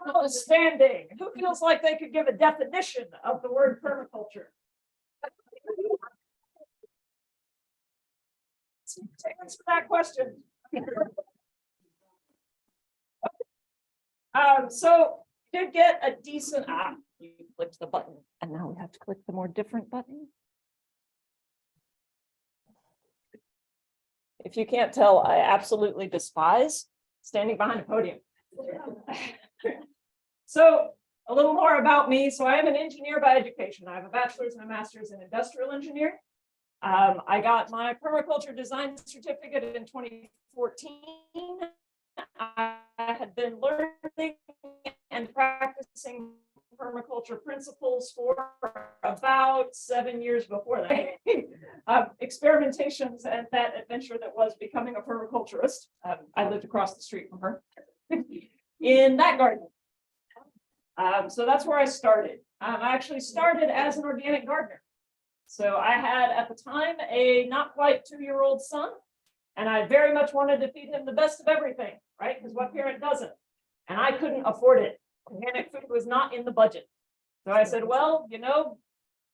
Outstanding. Who feels like they could give a definition of the word permaculture? Answer that question. So did get a decent, you clicked the button and now we have to click the more different button. If you can't tell, I absolutely despise standing behind a podium. So a little more about me. So I am an engineer by education. I have a bachelor's and a master's in industrial engineering. I got my permaculture design certificate in 2014. I had been learning and practicing permaculture principles for about 7 years before that. Experimentations and that adventure that was becoming a permaculturist. I lived across the street from her in that garden. So that's where I started. I actually started as an organic gardener. So I had at the time a not quite 2-year-old son, and I very much wanted to feed him the best of everything, right? Because what parent doesn't? And I couldn't afford it. Organic food was not in the budget. So I said, well, you know,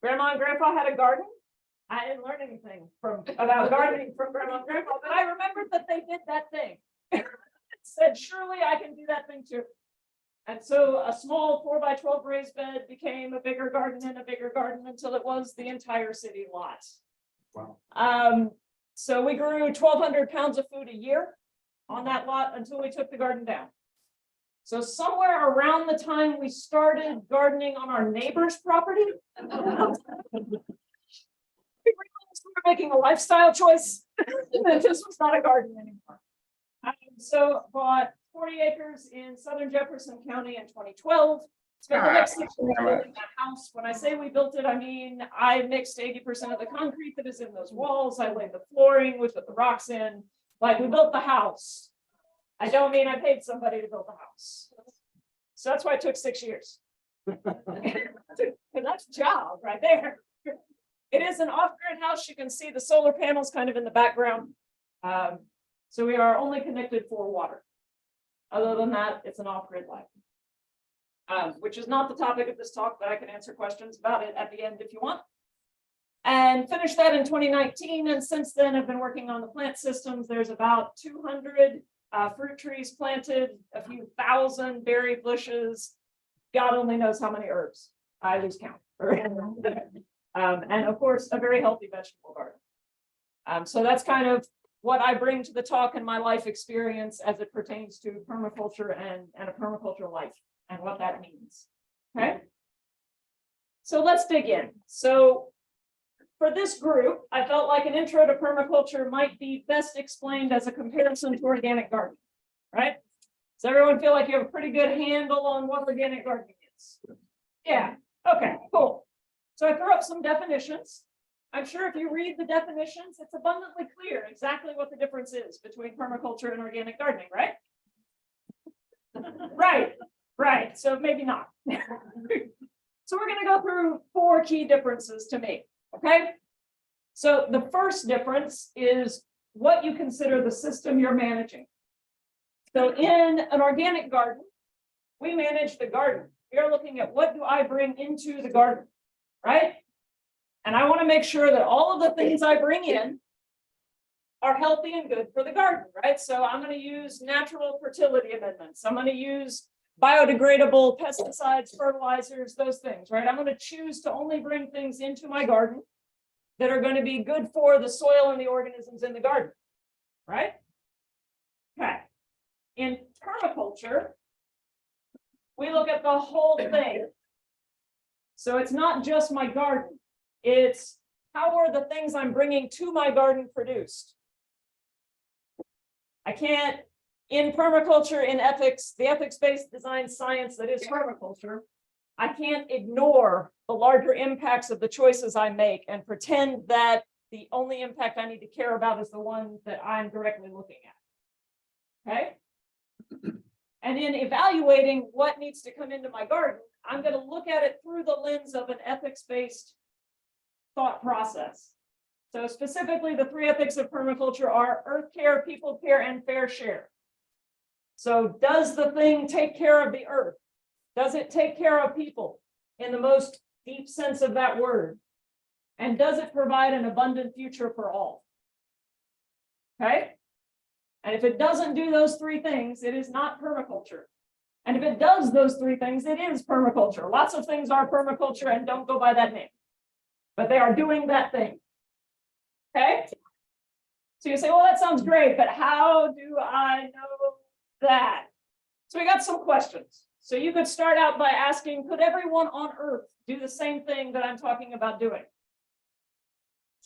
grandma and grandpa had a garden. I didn't learn anything about gardening from grandma and grandpa, but I remembered that they did that thing. Said, surely I can do that thing too. And so a small 4x12 raised bed became a bigger garden and a bigger garden until it was the entire city lot. Wow. So we grew 1,200 pounds of food a year on that lot until we took the garden down. So somewhere around the time we started gardening on our neighbor's property, we were making a lifestyle choice. This was not a garden anymore. So bought 40 acres in southern Jefferson County in 2012. Spent the next 6 years building that house. When I say we built it, I mean I mixed 80% of the concrete that is in those walls. I laid the flooring, we put the rocks in. Like, we built the house. I don't mean I paid somebody to build the house. So that's why it took 6 years. That's a job right there. It is an off-grid house. You can see the solar panels kind of in the background. So we are only connected for water. Other than that, it's an off-grid life, which is not the topic of this talk, but I can answer questions about it at the end if you want. And finished that in 2019. And since then, I've been working on the plant systems. There's about 200 fruit trees planted, a few thousand berry bushes. God only knows how many herbs. I lose count. And of course, a very healthy vegetable garden. So that's kind of what I bring to the talk and my life experience as it pertains to permaculture and a permaculture life and what that means. Okay. So let's dig in. So for this group, I felt like an intro to permaculture might be best explained as a comparison to organic gardening, right? Does everyone feel like you have a pretty good handle on what organic gardening is? Yeah. Okay, cool. So I threw up some definitions. I'm sure if you read the definitions, it's abundantly clear exactly what the difference is between permaculture and organic gardening, right? Right. So maybe not. So we're going to go through 4 key differences to me. Okay. So the first difference is what you consider the system you're managing. So in an organic garden, we manage the garden. We are looking at what do I bring into the garden, right? And I want to make sure that all of the things I bring in are healthy and good for the garden, right? So I'm going to use natural fertility amendments. I'm going to use biodegradable pesticides, fertilizers, those things, right? I'm going to choose to only bring things into my garden that are going to be good for the soil and the organisms in the garden, right? Okay. In permaculture, we look at the whole thing. So it's not just my garden. It's how are the things I'm bringing to my garden produced? I can't, in permaculture, in ethics, the ethics-based design science that is permaculture, I can't ignore the larger impacts of the choices I make and pretend that the only impact I need to care about is the one that I'm directly looking at. Okay? And in evaluating what needs to come into my garden, I'm going to look at it through the lens of an ethics-based thought process. So specifically, the 3 ethics of permaculture are earth care, people care, and fair share. So does the thing take care of the earth? Does it take care of people in the most deep sense of that word? And does it provide an abundant future for all? Okay. And if it doesn't do those three things, it is not permaculture. And if it does those three things, it is permaculture. Lots of things are permaculture and don't go by that name, but they are doing that thing. Okay. So you say, well, that sounds great, but how do I know that? So we got some questions. So you could start out by asking, could everyone on Earth do the same thing that I'm talking about doing?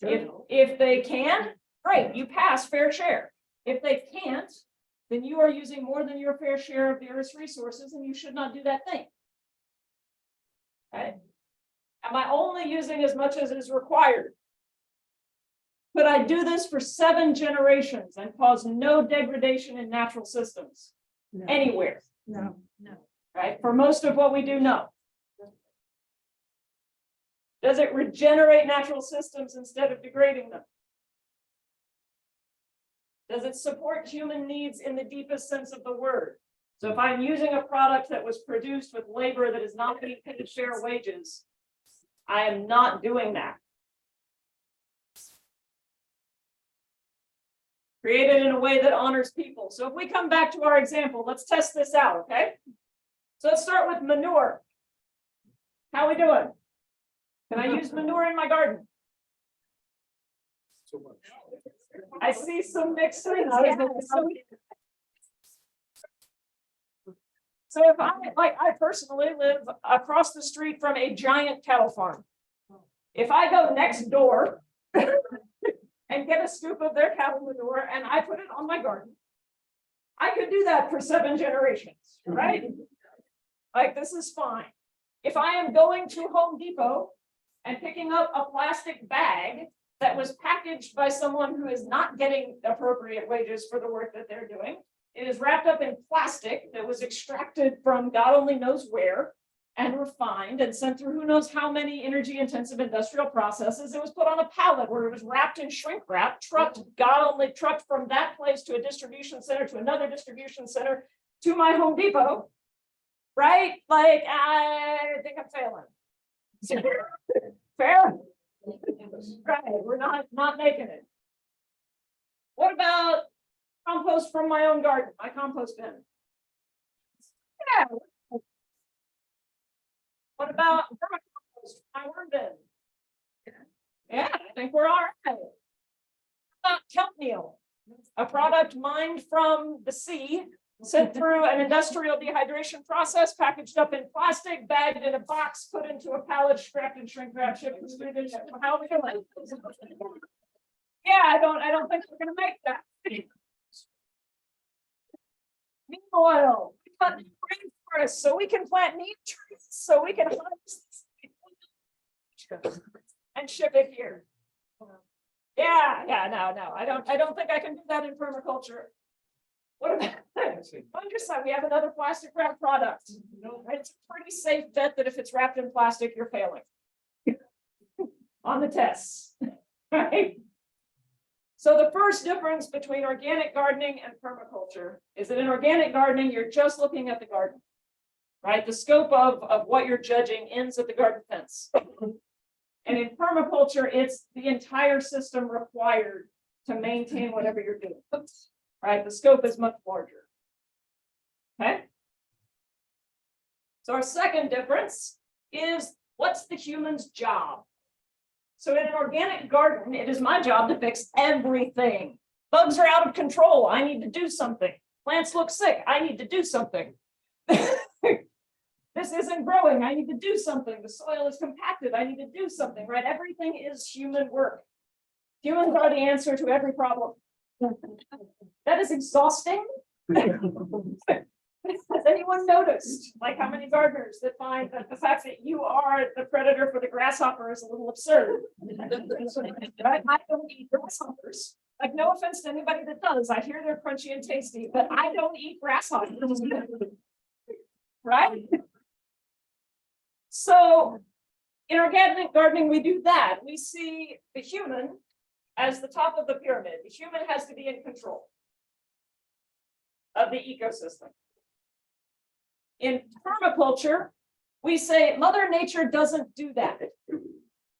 If they can, great, you pass fair share. If they can't, then you are using more than your fair share of the Earth's resources and you should not do that thing. Okay. Am I only using as much as is required? Could I do this for 7 generations and cause no degradation in natural systems? No. Anywhere? No. Right? For most of what we do, no. Does it regenerate natural systems instead of degrading them? Does it support human needs in the deepest sense of the word? So if I'm using a product that was produced with labor that is not being paid fair wages, I am not doing that. Created in a way that honors people. So if we come back to our example, let's test this out, okay? So let's start with manure. How are we doing? Can I use manure in my garden? So much. I see some mixed things. So if I personally live across the street from a giant cattle farm. If I go next door and get a scoop of their cattle manure and I put it on my garden, I could do that for 7 generations, right? Like, this is fine. If I am going to Home Depot and picking up a plastic bag that was packaged by someone who is not getting appropriate wages for the work that they're doing, it is wrapped up in plastic that was extracted from God only knows where and refined and sent through who knows how many energy intensive industrial processes. It was put on a pallet where it was wrapped in shrink wrap, trucked from that place to a distribution center, to another distribution center, to my Home Depot, right? Like, I think I'm failing. Fair? Right, we're not making it. What about compost from my own garden, my compost bin? Yeah. What about vermicompost from my worm bin? Yeah, I think we're all right. What about kelp meal, a product mined from the sea, sent through an industrial dehydration process, packaged up in plastic, bagged in a box, put into a pallet, strapped in shrink wrap, shipped. How are we doing? Yeah, I don't think we're gonna make that. Neem oil. We cut rainforests so we can plant neem trees, so we can harvest and ship it here. Yeah, no. I don't think I can do that in permaculture. What about fungicide? We have another plastic wrap product. Right? It's a pretty safe bet that if it's wrapped in plastic, you're failing on the tests. Right? So the first difference between organic gardening and permaculture is that in organic gardening, you're just looking at the garden. Right? The scope of what you're judging ends at the garden fence. And in permaculture, it's the entire system required to maintain whatever you're doing. Right? The scope is much larger. Okay. So our second difference is, what's the human's job? So in an organic garden, it is my job to fix everything. Bugs are out of control. I need to do something. Plants look sick. I need to do something. This isn't growing. I need to do something. The soil is compacted. I need to do something, right? Everything is human work. Humans are the answer to every problem. That is exhausting. Has anyone noticed, like, how many gardeners that find that the fact that you are the predator for the grasshopper is a little absurd? Right? I don't eat grasshoppers. Like, no offense to anybody that does. I hear they're crunchy and tasty, but I don't eat grasshoppers. Right? So in organic gardening, we do that. We see the human as the top of the pyramid. The human has to be in control. of the ecosystem. In permaculture, we say Mother Nature doesn't do that. If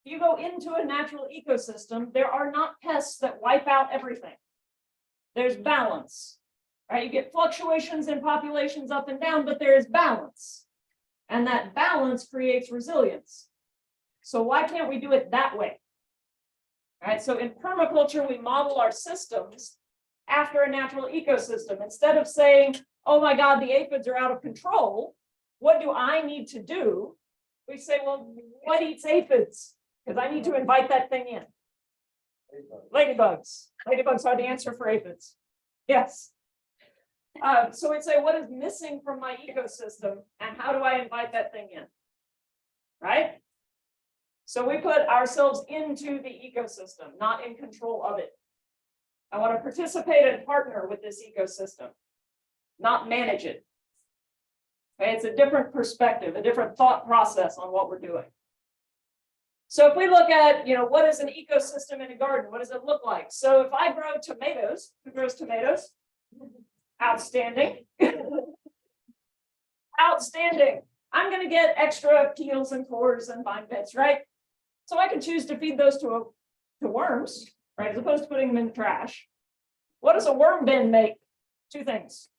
you go into a natural ecosystem, there are not pests that wipe out everything. There's balance, right? You get fluctuations in populations up and down, but there is balance. And that balance creates resilience. So why can't we do it that way? All right, so in permaculture, we model our systems after a natural ecosystem. Instead of saying, oh my God, the aphids are out of control, what do I need to do? We say, well, what eats aphids? Because I need to invite that thing in. Ladybugs. Ladybugs are the answer for aphids. Yes. So we'd say, what is missing from my ecosystem and how do I invite that thing in? Right? So we put ourselves into the ecosystem, not in control of it. I want to participate and partner with this ecosystem, not manage it. Okay, it's a different perspective, a different thought process on what we're doing. So if we look at, what is an ecosystem in a garden? What does it look like? So if I grow tomatoes, who grows tomatoes? Outstanding. Outstanding. I'm going to get extra peels and cores and vine bits, right? So I can choose to feed those to worms, right? As opposed to putting them in the trash. What does a worm bin make? Two things.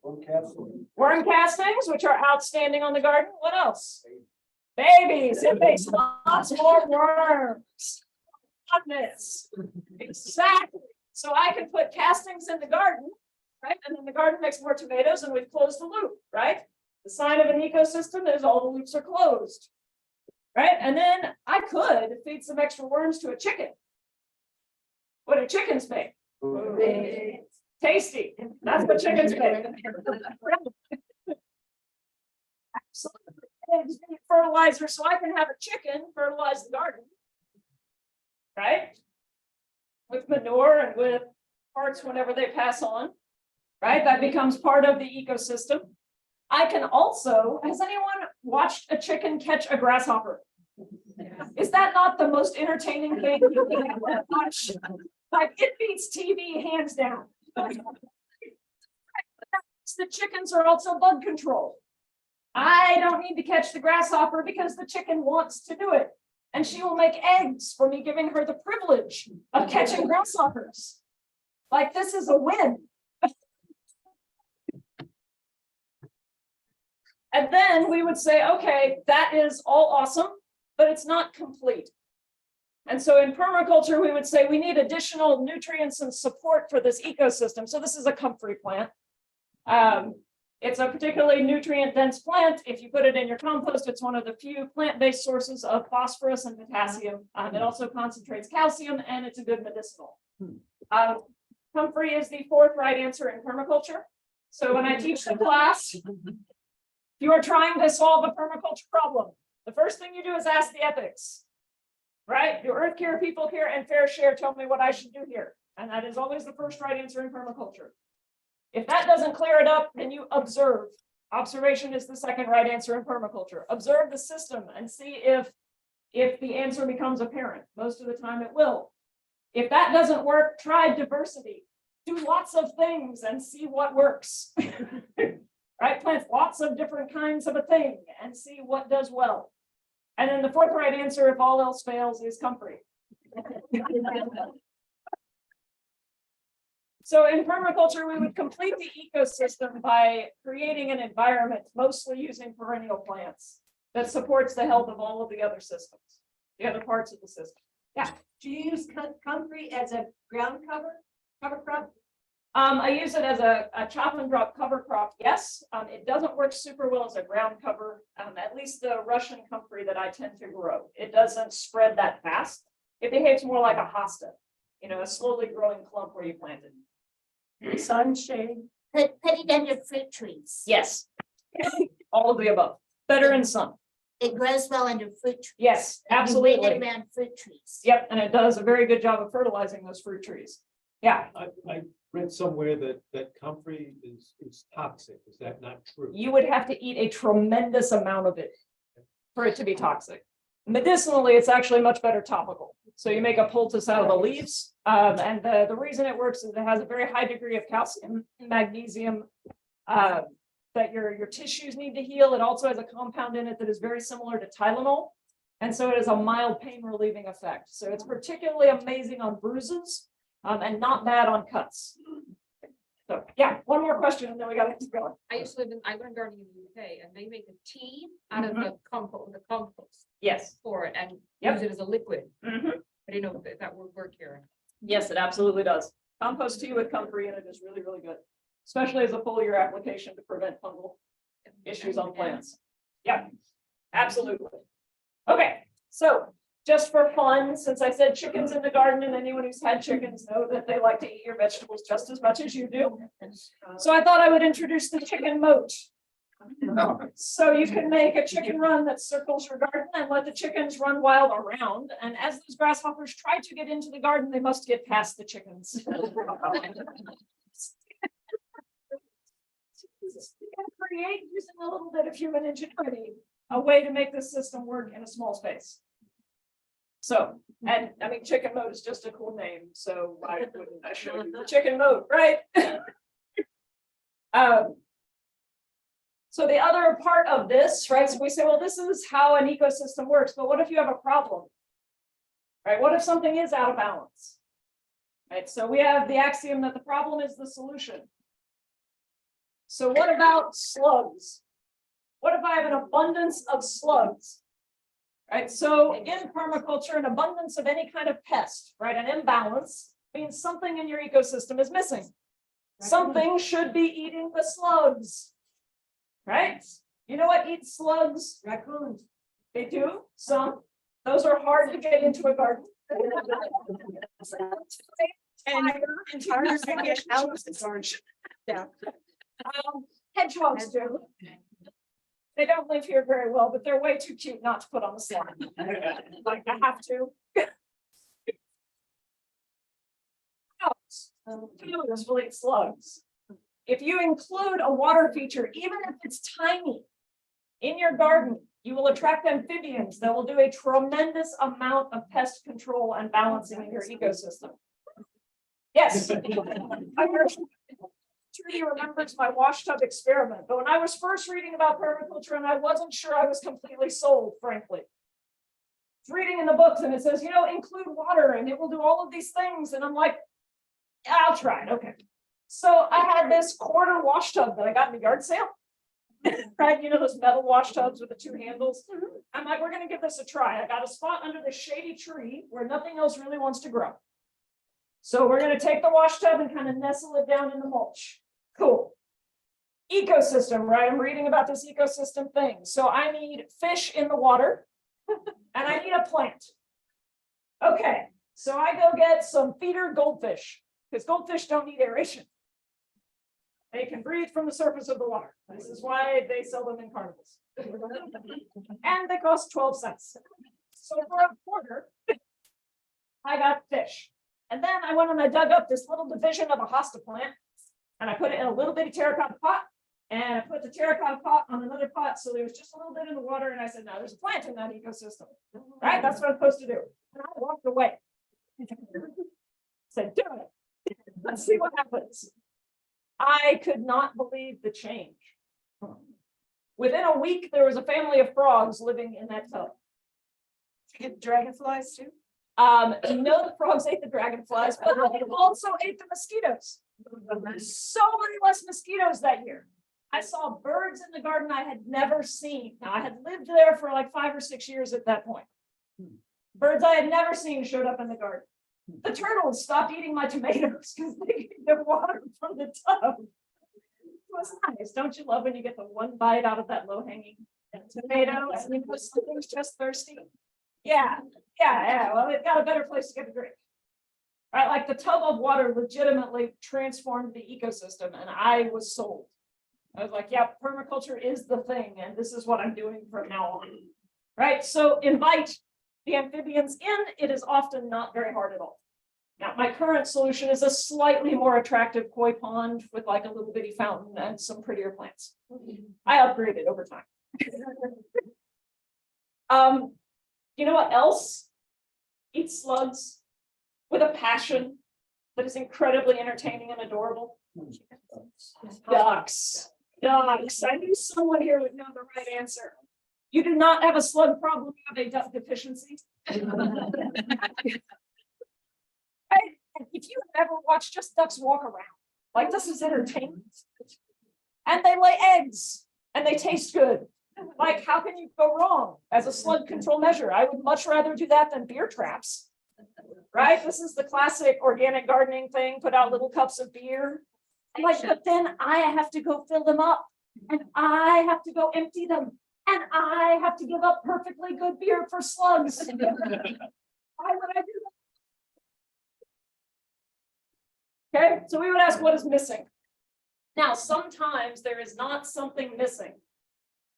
Worm castings, which are outstanding on the garden. What else? Babies. It makes lots more worms. Goodness. Exactly. So I can put castings in the garden, right? And then the garden makes more tomatoes and we've closed the loop, right? The sign of an ecosystem is all the loops are closed, right? And then I could feed some extra worms to a chicken. What do chickens make? Tasty. That's what chickens make. Absolutely. Fertilizer, so I can have a chicken fertilize the garden, right? With manure and with parts whenever they pass on, right? That becomes part of the ecosystem. I can also, has anyone watched a chicken catch a grasshopper? Is that not the most entertaining thing you can ever watch? Like, it beats TV hands down. The chickens are also bug control. I don't need to catch the grasshopper because the chicken wants to do it. And she will make eggs for me, giving her the privilege of catching grasshoppers. Like, this is a win. And then we would say, okay, that is all awesome, but it's not complete. And so in permaculture, we would say we need additional nutrients and support for this ecosystem. So this is a comfrey plant. It's a particularly nutrient-dense plant. If you put it in your compost, it's one of the few plant-based sources of phosphorus and potassium. It also concentrates calcium, and it's a good medicinal. Comfrey is the fourth right answer in permaculture. So when I teach the class, you are trying to solve a permaculture problem. The first thing you do is ask the ethics, right? Do earth care, people care, and fair share tell me what I should do here? And that is always the first right answer in permaculture. If that doesn't clear it up, then you observe. Observation is the second right answer in permaculture. Observe the system and see if the answer becomes apparent. Most of the time it will. If that doesn't work, try diversity. Do lots of things and see what works. Right? Plant lots of different kinds of a thing and see what does well. And then the fourth right answer, if all else fails, is comfrey. So in permaculture, we would complete the ecosystem by creating an environment, mostly using perennial plants, that supports the health of all of the other systems, the other parts of the system. Yeah. Do you use comfrey as a ground cover crop? I use it as a chop and drop cover crop. Yes, it doesn't work super well as a ground cover. At least the Russian comfrey that I tend to grow, it doesn't spread that fast. It behaves more like a hosta, a slowly growing clump where you plant it. Sunshade. Put it under fruit trees. Yes, all of the above. Better in sun. It grows well under fruit trees. Yes, You absolutely. weed it around fruit trees. Yep, and it does a very good job of fertilizing those fruit trees. Yeah. I read somewhere that comfrey is toxic. Is that not true? You would have to eat a tremendous amount of it for it to be toxic. Medicinally, it's actually much better topical. So you make a poultice out of the leaves. And the reason it works is it has a very high degree of calcium, magnesium, that your tissues need to heal. It also has a compound in it that is very similar to Tylenol. And so it has a mild pain relieving effect. So it's particularly amazing on bruises, and not bad on cuts. So yeah, one more question and then we gotta keep going. I went gardening in the UK and they make a tea out of the compost Yes. for it and Yep. use it as a liquid. Mhm. I didn't know if that would work here. Yes, it absolutely does. Compost tea with comfrey in it is really, really good, especially as a foliar application to prevent fungal issues on plants. Yeah, absolutely. Okay, so just for fun, since I said chickens in the garden and anyone who's had chickens know that they like to eat your vegetables just as much as you do. So I thought I would introduce the chicken moat. So you can make a chicken run that circles your garden and let the chickens run wild around. And as those grasshoppers try to get into the garden, they must get past the chickens. Create, using a little bit of human ingenuity, a way to make this system work in a small space. So, and I mean, chicken moat is just a cool name, so why wouldn't I show you the chicken moat, right? So the other part of this, right? So we say, well, this is how an ecosystem works, but what if you have a problem? Right? What if something is out of balance? Right? So we have the axiom that the problem is the solution. So what about slugs? What if I have an abundance of slugs? Right, so in permaculture, an abundance of any kind of pest, right, an imbalance means something in your ecosystem is missing. Something should be eating the slugs, right? You know what eats slugs? Raccoons. They do, some. Those are hard to get into a garden. Hedgehogs do. They don't live here very well, but they're way too cute not to put on the slide. Like I have to. Cows will eat slugs. If you include a water feature, even if it's tiny, in your garden, you will attract amphibians that will do a tremendous amount of pest control and balancing in your ecosystem. Yes. Trudy remembers my wash tub experiment, but when I was first reading about permaculture and I wasn't sure I was completely sold, frankly. I was reading in the books and it says, you know, include water and it will do all of these things. And I'm like, yeah, I'll try it. Okay. So I had this quarter wash tub that I got in the yard sale. Right? You know, those metal wash tubs with the two handles. I'm like, we're going to give this a try. I got a spot under the shady tree where nothing else really wants to grow. So we're going to take the wash tub and kind of nestle it down in the mulch. Cool. Ecosystem, right? I'm reading about this ecosystem thing. So I need fish in the water and I need a plant. Okay. So I go get some feeder goldfish because goldfish don't need aeration. They can breathe from the surface of the water. This is why they sell them in carnivals. And they cost 12 cents. So for a quarter, I got fish. And then I went and I dug up this little division of a hosta plant and I put it in a little bitty terracotta pot and I put the terracotta pot on another pot. So there was just a little bit in the water. And I said, now there's a plant in that ecosystem, right? That's what I'm supposed to do. And I walked away. Said, do it. Let's see what happens. I could not believe the change. Within a week, there was a family of frogs living in that tub. Dragonflies too? No, the frogs ate the dragonflies, but they also ate the mosquitoes. So many less mosquitoes that year. I saw birds in the garden I had never seen. Now I had lived there for like 5 or 6 years at that point. Birds I had never seen showed up in the garden. The turtles stopped eating my tomatoes because they get water from the tub. It was nice. Don't you love when you get the one bite out of that low-hanging tomato and you know something's just thirsty? Yeah. Well, they've got a better place to get a drink. Right, like the tub of water legitimately transformed the ecosystem, and I was sold. I was like, yeah, permaculture is the thing, and this is what I'm doing from now on. Right, so invite the amphibians in. It is often not very hard at all. Now, my current solution is a slightly more attractive koi pond with like a little bitty fountain and some prettier plants. I upgraded over time. You know what else eats slugs with a passion that is incredibly entertaining and adorable? Ducks. Ducks. I knew someone here would know the right answer. You do not have a slug problem, you have a duck deficiency. If you have ever watched just ducks walk around, like this is entertainment. And they lay eggs and they taste good. Like, how can you go wrong as a slug control measure? I would much rather do that than beer traps. Right? This is the classic organic gardening thing, put out little cups of beer. Like, but then I have to go fill them up and I have to go empty them and I have to give up perfectly good beer for slugs. Why would I do that? Okay, so we would ask what is missing. Now, sometimes there is not something missing.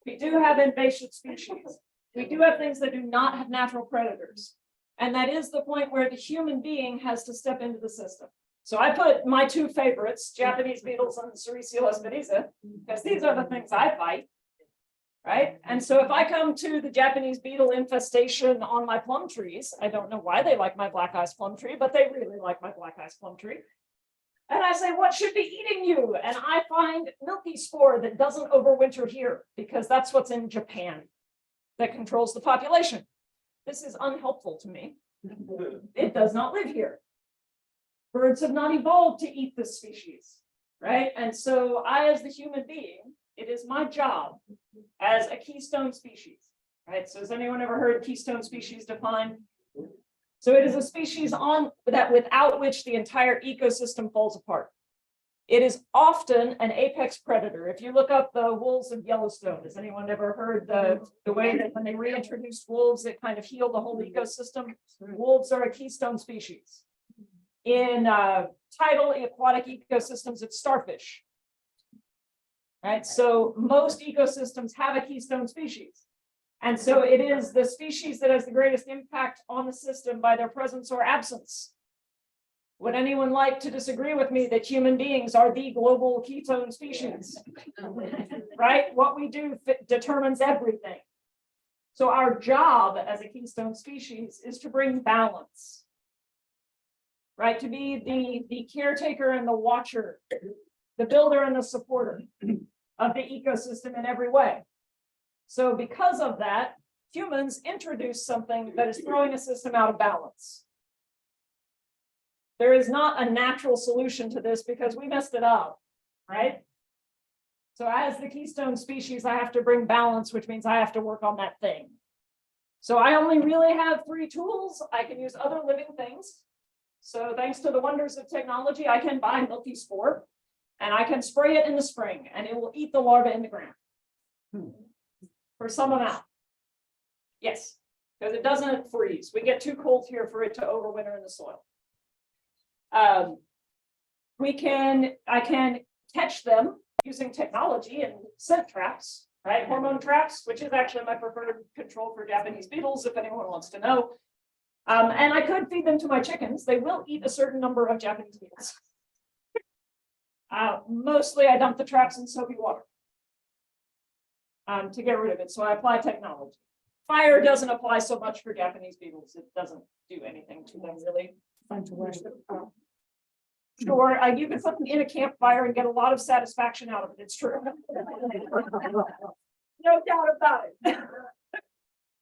We do have invasive species. We do have things that do not have natural predators. And that is the point where the human being has to step into the system. So I put my two favorites, Japanese beetles and Sericea lespedeza, because these are the things I fight, right? And so if I come to the Japanese beetle infestation on my plum trees, I don't know why they like my black ice plum tree, but they really like my black ice plum tree. And I say, what should be eating you? And I find milky spore that doesn't overwinter here because that's what's in Japan that controls the population. This is unhelpful to me. It does not live here. Birds have not evolved to eat this species, right? And so I, as the human being, it is my job as a keystone species, right? So has anyone ever heard keystone species defined? So it is a species on that without which the entire ecosystem falls apart. It is often an apex predator. If you look up the wolves of Yellowstone, has anyone ever heard the way that when they reintroduced wolves, it kind of healed the whole ecosystem? Wolves are a keystone species. In tidal aquatic ecosystems, it's starfish. Right, so most ecosystems have a keystone species. And so it is the species that has the greatest impact on the system by their presence or absence. Would anyone like to disagree with me that human beings are the global ketone species? Right? What we do determines everything. So our job as a keystone species is to bring balance. Right? To be the caretaker and the watcher, the builder and the supporter of the ecosystem in every way. So because of that, humans introduce something that is throwing a system out of balance. There is not a natural solution to this because we messed it up, right? So as the keystone species, I have to bring balance, which means I have to work on that thing. So I only really have 3 tools. I can use other living things. So thanks to the wonders of technology, I can buy milky spore and I can spray it in the spring and it will eat the larva in the ground. For some amount. Yes, because it doesn't freeze. We get too cold here for it to overwinter in the soil. I can catch them using technology and scent traps, right? Hormone traps, which is actually my preferred control for Japanese beetles, if anyone wants to know. And I could feed them to my chickens. They will eat a certain number of Japanese beetles. Mostly I dump the traps in soapy water. To get rid of it. So I apply technology. Fire doesn't apply so much for Japanese beetles. It doesn't do anything to them really. Sure, you can put them in a campfire and get a lot of satisfaction out of it. It's true. No doubt about it.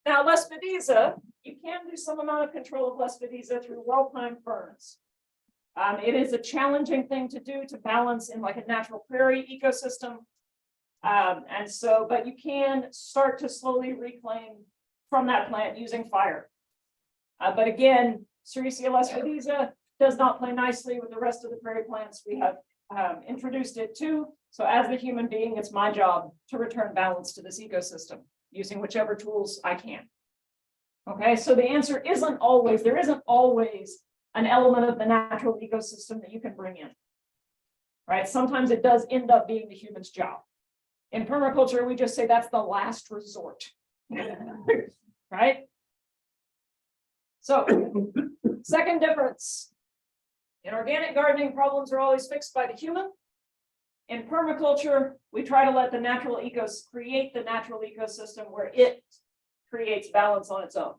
Now, lespedeza, you can do some amount of control of lespedeza through well-timed ferns. It is a challenging thing to do to balance in like a natural prairie ecosystem. And so, but you can start to slowly reclaim from that plant using fire. But again, Sericea lespedeza does not play nicely with the rest of the prairie plants. We have introduced it too. So as the human being, it's my job to return balance to this ecosystem using whichever tools I can. Okay, so the answer isn't always, there isn't always an element of the natural ecosystem that you can bring in. Right, sometimes it does end up being the human's job. In permaculture, we just say that's the last resort, right? So, second difference. In organic gardening, problems are always fixed by the human. In permaculture, we try to let the natural create the natural ecosystem where it creates balance on its own,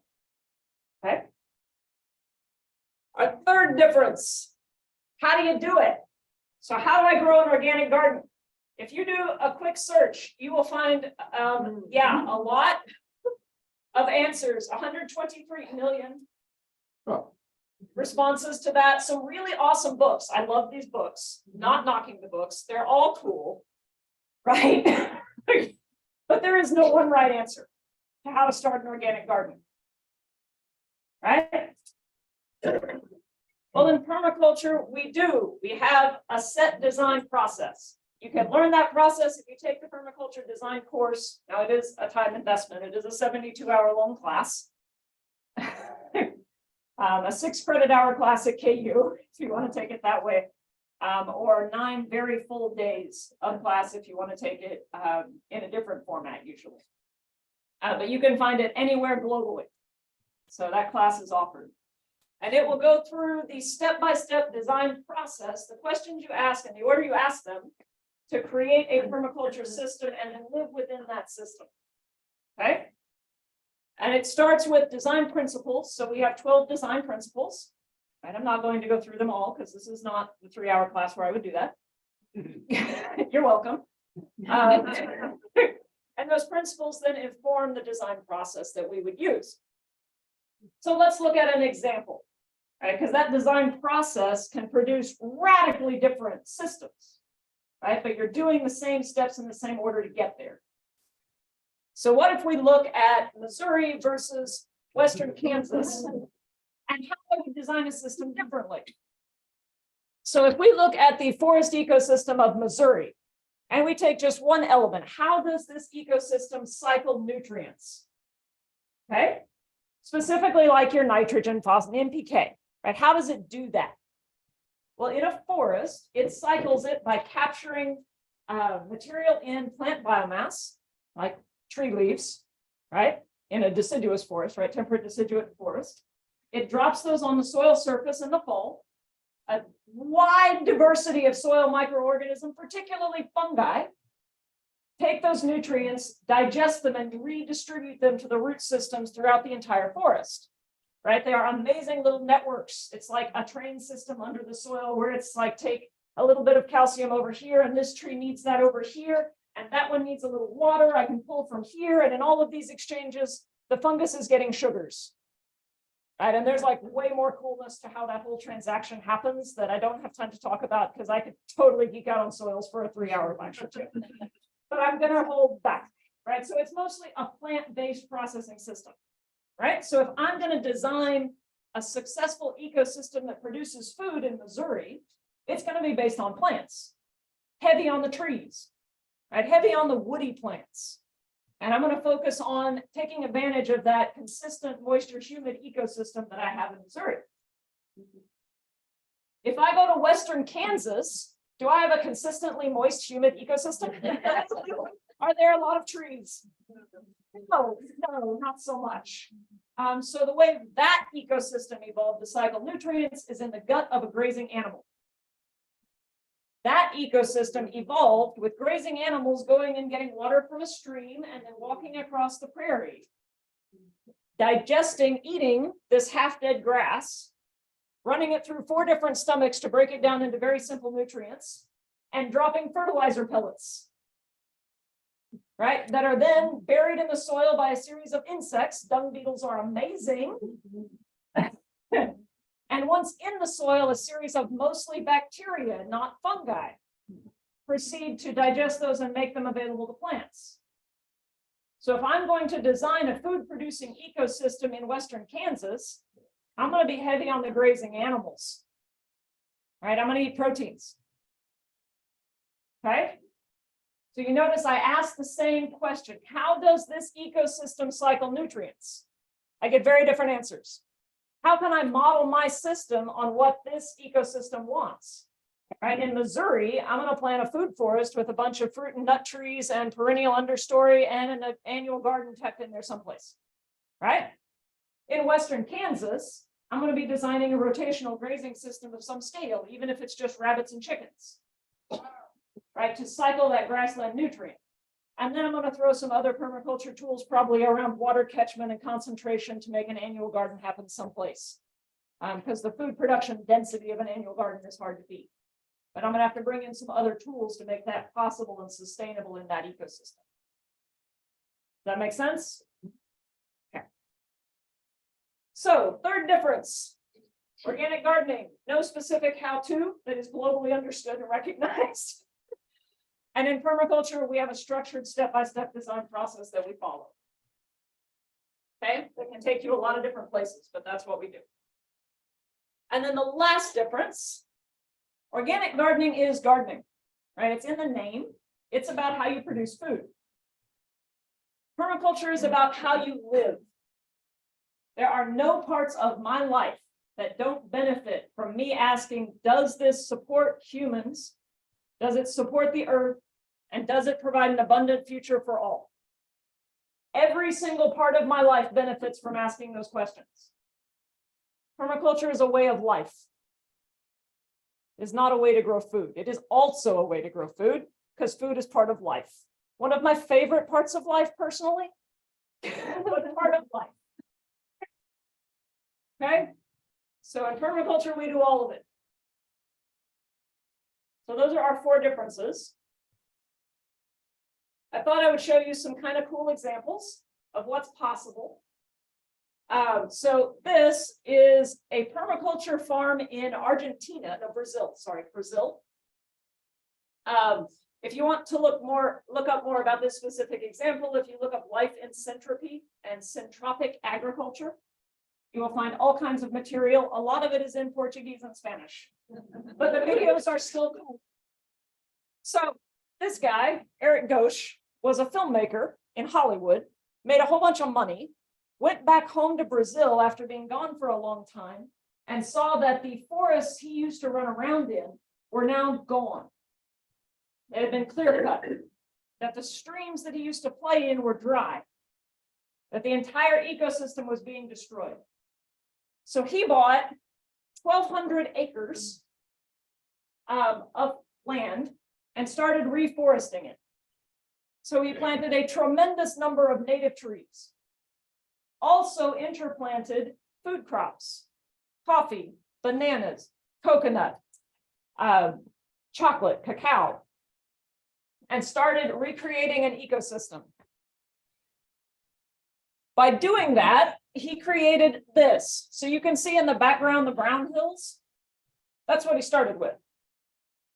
okay? Our third difference, how do you do it? So how do I grow an organic garden? If you do a quick search, you will find, yeah, a lot of answers, 123 million responses to that. Some really awesome books. I love these books, not knocking the books. They're all cool, right? But there is no one right answer to how to start an organic garden, right? Well, in permaculture, we do. We have a set design process. You can learn that process if you take the permaculture design course. Now, it is a time investment. It is a 72-hour-long class. A 6 credit hour class at KU, if you want to take it that way, or 9 very full days of class if you want to take it in a different format usually. But you can find it anywhere globally. So that class is offered. And it will go through the step-by-step design process, the questions you ask and the order you ask them to create a permaculture system and then live within that system. Okay? And it starts with design principles. So we have 12 design principles. Right? I'm not going to go through them all because this is not the 3-hour class where I would do that. You're welcome. And those principles then inform the design process that we would use. So let's look at an example, right? Because that design process can produce radically different systems, right? But you're doing the same steps in the same order to get there. So what if we look at Missouri versus Western Kansas and how we would design a system differently? So if we look at the forest ecosystem of Missouri and we take just one element, how does this ecosystem cycle nutrients? Okay. Specifically like your nitrogen, phosphorus, NPK, right? How does it do that? Well, in a forest, it cycles it by capturing material in plant biomass, like tree leaves, right? In a deciduous forest, right? Temperate deciduous forest. It drops those on the soil surface in the fall. A wide diversity of soil microorganisms, particularly fungi, take those nutrients, digest them, and redistribute them to the root systems throughout the entire forest, right? They are amazing little networks. It's like a train system under the soil where it's like, take a little bit of calcium over here, and this tree needs that over here, and that one needs a little water I can pull from here, and in all of these exchanges, the fungus is getting sugars, right? And there's like way more coolness to how that whole transaction happens that I don't have time to talk about because I could totally geek out on soils for a 3-hour lecture too. But I'm going to hold back, right? So it's mostly a plant-based processing system, right? So if I'm going to design a successful ecosystem that produces food in Missouri, it's going to be based on plants, heavy on the trees, right? Heavy on the woody plants. And I'm going to focus on taking advantage of that consistent moisture humid ecosystem that I have in Missouri. If I go to Western Kansas, do I have a consistently moist, humid ecosystem? Are there a lot of trees? No, not so much. So the way that ecosystem evolved to cycle nutrients is in the gut of a grazing animal. That ecosystem evolved with grazing animals going and getting water from a stream and then walking across the prairie, digesting, eating this half-dead grass, running it through 4 different stomachs to break it down into very simple nutrients, and dropping fertilizer pellets, right? That are then buried in the soil by a series of insects. Dung beetles are amazing. And once in the soil, a series of mostly bacteria, not fungi, proceed to digest those and make them available to plants. So if I'm going to design a food-producing ecosystem in Western Kansas, I'm going to be heavy on the grazing animals, right? I'm going to eat proteins, okay? So you notice I asked the same question. How does this ecosystem cycle nutrients? I get very different answers. How can I model my system on what this ecosystem wants? Right, in Missouri, I'm going to plant a food forest with a bunch of fruit and nut trees and perennial understory and an annual garden tucked in there someplace, right? In Western Kansas, I'm going to be designing a rotational grazing system of some scale, even if it's just rabbits and chickens, right, to cycle that grassland nutrient. And then I'm going to throw some other permaculture tools, probably around water catchment and concentration, to make an annual garden happen someplace. Because the food production density of an annual garden is hard to beat. But I'm gonna have to bring in some other tools to make that possible and sustainable in that ecosystem. Does that make sense? Okay. So, third difference. Organic gardening, no specific how-to that is globally understood and recognized. And in permaculture, we have a structured step-by-step design process that we follow. Okay, that can take you a lot of different places, but that's what we do. And then the last difference, organic gardening is gardening, right? It's in the name. It's about how you produce food. Permaculture is about how you live. There are no parts of my life that don't benefit from me asking, does this support humans? Does it support the earth? And does it provide an abundant future for all? Every single part of my life benefits from asking those questions. Permaculture is a way of life. It is not a way to grow food. It is also a way to grow food because food is part of life. One of my favorite parts of life personally, but part of life. Okay, so in permaculture, we do all of it. So those are our 4 differences. I thought I would show you some kind of cool examples of what's possible. So this is a permaculture farm in Argentina, no, Brazil, sorry, Brazil. If you want to look up more about this specific example, if you look up life in centropy and centropic agriculture, you will find all kinds of material. A lot of it is in Portuguese and Spanish, but the videos are still cool. So this guy, Eric Ghosh, was a filmmaker in Hollywood, made a whole bunch of money, went back home to Brazil after being gone for a long time, and saw that the forests he used to run around in were now gone. They had been clear cut, that the streams that he used to play in were dry, that the entire ecosystem was being destroyed. So he bought 1,200 acres of land and started reforesting it. So he planted a tremendous number of native trees. Also interplanted food crops, coffee, bananas, coconut, chocolate, cacao, and started recreating an ecosystem. By doing that, he created this. So you can see in the background, the brown hills. That's what he started with.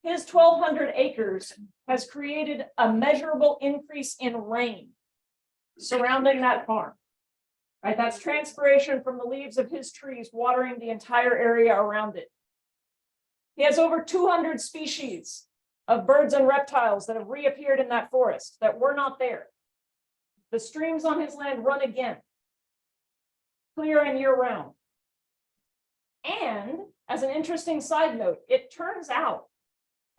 His 1,200 acres has created a measurable increase in rain surrounding that farm. Right, that's transpiration from the leaves of his trees watering the entire area around it. He has over 200 species of birds and reptiles that have reappeared in that forest that were not there. The streams on his land run again, clear and year round. And as an interesting side note, it turns out,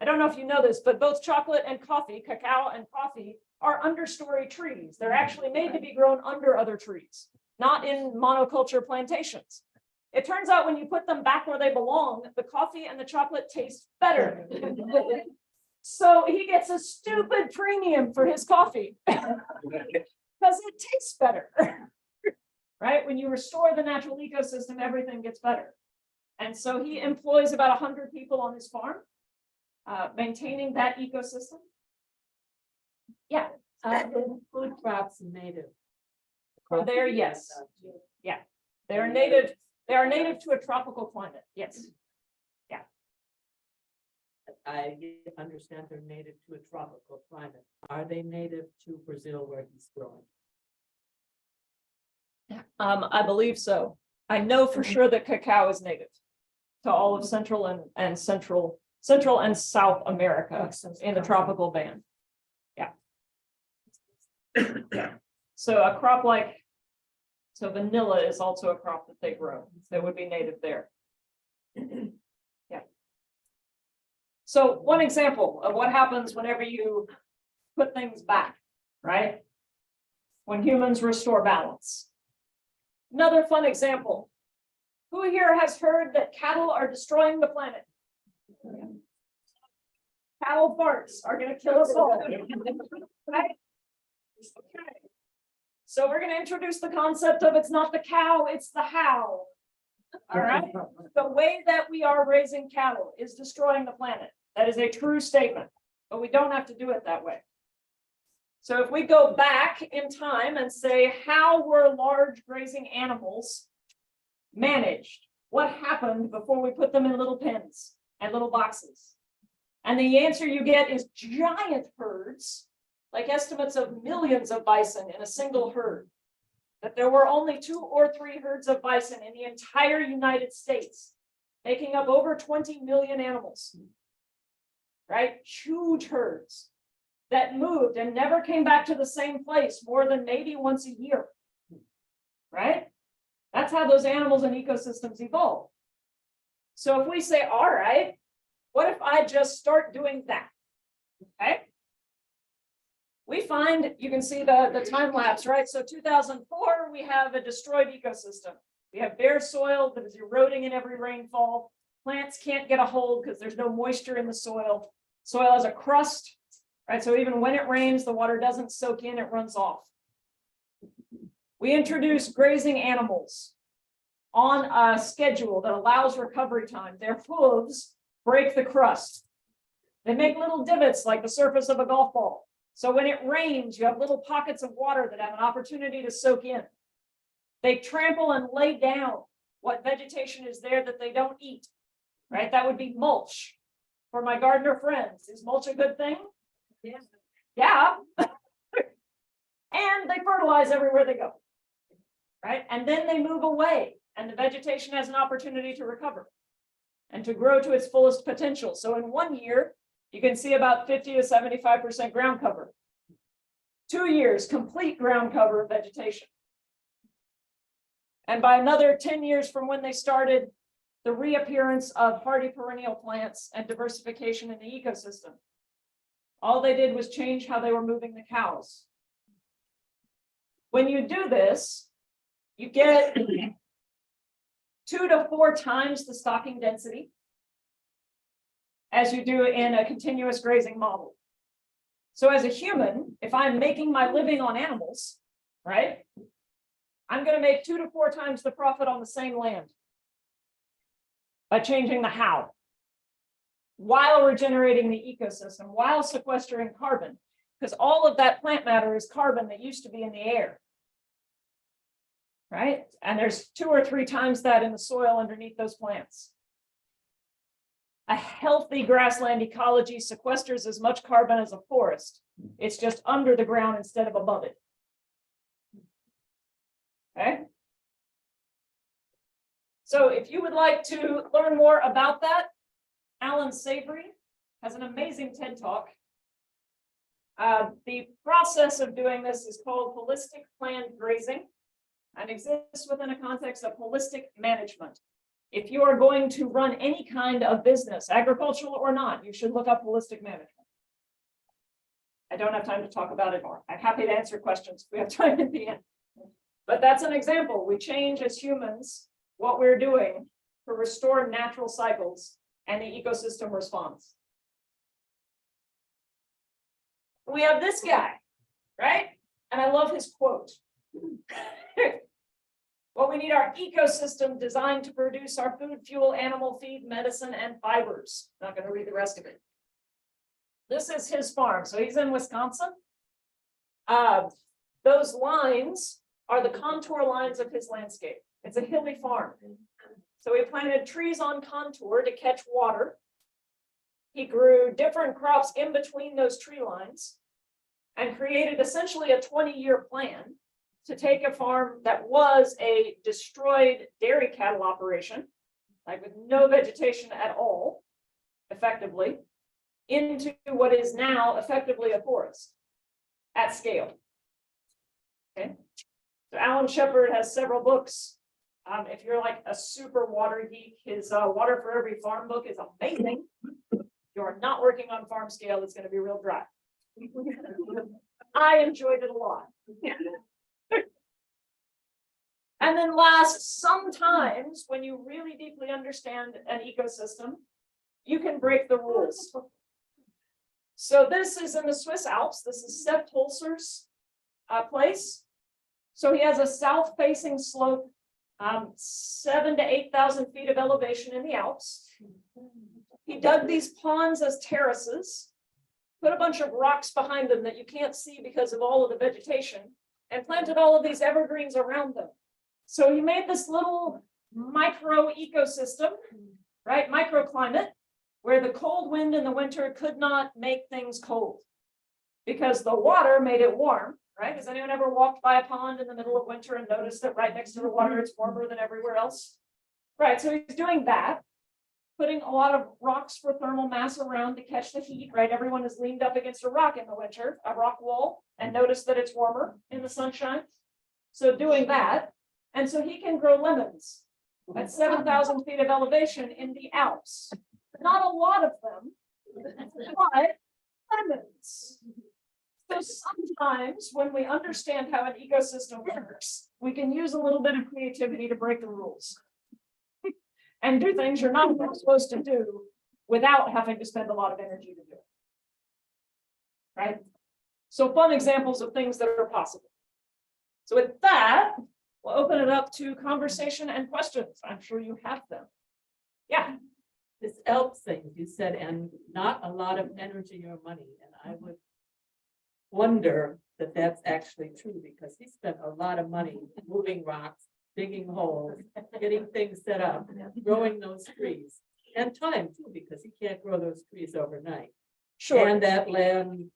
I don't know if you know this, but both chocolate and coffee, cacao and coffee, are understory trees. They're actually made to be grown under other trees, not in monoculture plantations. It turns out when you put them back where they belong, the coffee and the chocolate taste better. So he gets a stupid premium for his coffee because it tastes better. Right? When you restore the natural ecosystem, everything gets better. And so he employs about 100 people on his farm, maintaining that ecosystem. Yeah. Food crops native. There, yes. Yeah. They are native. They are native to a tropical climate. Yes. Yeah. I understand they're native to a tropical climate. Are they native to Brazil where he's growing? I believe so. I know for sure that cacao is native to all of Central and South America in the tropical band. Yeah. Yeah. So a crop like, so vanilla is also a crop that they grow that would be native there. Yeah. So one example of what happens whenever you put things back, right? When humans restore balance. Another fun example. Who here has heard that cattle are destroying the planet? Cattle farts are going to kill us all. Right? Okay. So we're going to introduce the concept of it's not the cow, it's the how. All right. The way that we are raising cattle is destroying the planet. That is a true statement, but we don't have to do it that way. So if we go back in time and say, how were large grazing animals managed? What happened before we put them in little pens and little boxes? And the answer you get is giant herds, like estimates of millions of bison in a single herd. That there were only 2 or 3 herds of bison in the entire United States, making up over 20 million animals, right? Huge herds that moved and never came back to the same place more than maybe once a year, right? That's how those animals and ecosystems evolve. So if we say, all right, what if I just start doing that, okay? We find, you can see the time lapse, right? So 2004, we have a destroyed ecosystem. We have bare soil that is eroding in every rainfall. Plants can't get a hold because there's no moisture in the soil. Soil has a crust, right? So even when it rains, the water doesn't soak in, it runs off. We introduce grazing animals on a schedule that allows recovery time. Their hooves break the crust. They make little divots like the surface of a golf ball. So when it rains, you have little pockets of water that have an opportunity to soak in. They trample and lay down what vegetation is there that they don't eat, right? That would be mulch. For my gardener friends, is mulch a good thing? Yeah. Yeah. And they fertilize everywhere they go, right? And then they move away and the vegetation has an opportunity to recover and to grow to its fullest potential. So in 1 year, you can see about 50 to 75% ground cover. 2 years, complete ground cover of vegetation. And by another 10 years from when they started, the reappearance of hardy perennial plants and diversification in the ecosystem. All they did was change how they were moving the cows. When you do this, you get 2 to 4 times the stocking density as you do in a continuous grazing model. So as a human, if I'm making my living on animals, right, I'm going to make 2 to 4 times the profit on the same land by changing the how, while regenerating the ecosystem, while sequestering carbon, because all of that plant matter is carbon that used to be in the air, right? And there's 2 or 3 times that in the soil underneath those plants. A healthy grassland ecology sequesters as much carbon as a forest. It's just under the ground instead of above it. Okay. So if you would like to learn more about that, Alan Savory has an amazing TED Talk. The process of doing this is called holistic planned grazing and exists within a context of holistic management. If you are going to run any kind of business, agricultural or not, you should look up holistic management. I don't have time to talk about it more. I'm happy to answer questions if we have time at the end. But that's an example. We change as humans what we're doing to restore natural cycles and the ecosystem responds. We have this guy, right? And I love his quote. Well, we need our ecosystem designed to produce our food, fuel, animal feed, medicine, and fibers. Not going to read the rest of it. This is his farm. So he's in Wisconsin. Those lines are the contour lines of his landscape. It's a hilly farm. So he planted trees on contour to catch water. He grew different crops in between those tree lines and created essentially a 20-year plan to take a farm that was a destroyed dairy cattle operation, like with no vegetation at all, effectively, into what is now effectively a forest at scale. Okay. So Alan Shepard has several books. If you're like a super water geek, his Water for Every Farm book is amazing. If you're not working on farm scale, it's going to be real dry. I enjoyed it a lot. And then last, sometimes when you really deeply understand an ecosystem, you can break the rules. So this is in the Swiss Alps. This is Sepp Holzer's place. So he has a south-facing slope 7,000 to 8,000 feet of elevation in the Alps. He dug these ponds as terraces, put a bunch of rocks behind them that you can't see because of all of the vegetation, and planted all of these evergreens around them. So he made this little micro ecosystem, right? Microclimate, where the cold wind in the winter could not make things cold because the water made it warm, right? Has anyone ever walked by a pond in the middle of winter and noticed that right next to the water, it's warmer than everywhere else? Right, so he's doing that, putting a lot of rocks for thermal mass around to catch the heat, right? Everyone is leaned up against a rock in the winter, a rock wall, and notice that it's warmer in the sunshine. So doing that, and so he can grow lemons at 7,000 feet of elevation in the Alps. Not a lot of them, but lemons. So sometimes when we understand how an ecosystem works, we can use a little bit of creativity to break the rules and do things you're not supposed to do without having to spend a lot of energy to do it. Right? So fun examples of things that are possible. So with that, we'll open it up to conversation and questions. I'm sure you have them. Yeah. This Alps thing, you said, and not a lot of energy or money, and I would wonder that that's actually true, because he spent a lot of money moving rocks, digging holes, getting things set up, growing those trees, and time too, because he can't grow those trees overnight. Sure. And that land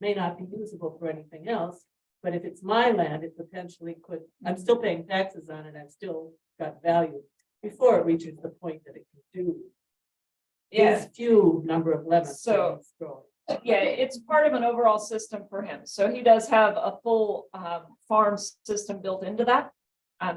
may not be usable for anything else, but if it's my land, it potentially could, I'm still paying taxes on it, I've still got value before it reaches the point that it can do Yeah. these few number of lemons. So- that he's growing. Yeah, it's part of an overall system for him. So he does have a full farm system built into that.